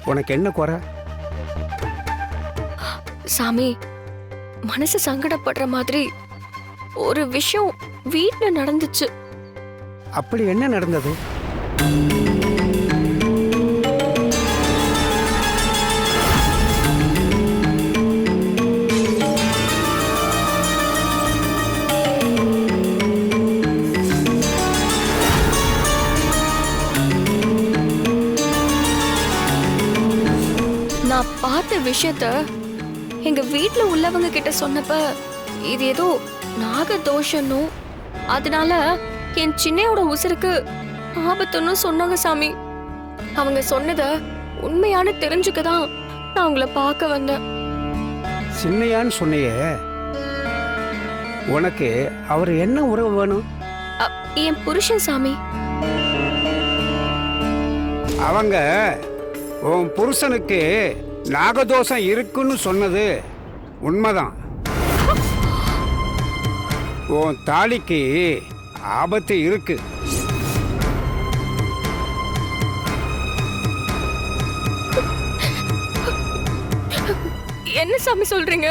உனக்கு என்ன குறை? சாமி, மனசு சங்கடப்படுற மாதிரி ஒரு விஷயம் வீட்ல நடந்துச்சு. அப்படி என்ன நடந்தது? நான் பார்த்த விஷயத்த எங்க வீட்ல உள்ளவங்க கிட்ட சொன்னப்ப இது ஏதோ நாக தோஷனும் அதனால என் சின்னையோட உசுருக்கு ஆபத்துன்னு சொன்னாங்க சாமி. அவங்க சொன்னத உண்மையான தெரிஞ்சுக்கதான் நான் உங்களை பார்க்க வந்தேன். சின்னையான்னு சொன்னையே, உனக்கு அவர் என்ன உறவு வேணும்? என் புருஷன் சாமி. அவங்க உன் புருஷனுக்கு நாகதோஷம் இருக்குன்னு சொன்னது உண்மைதான். உன் தாலிக்கு ஆபத்து இருக்கு. என்ன சாமி சொல்றீங்க?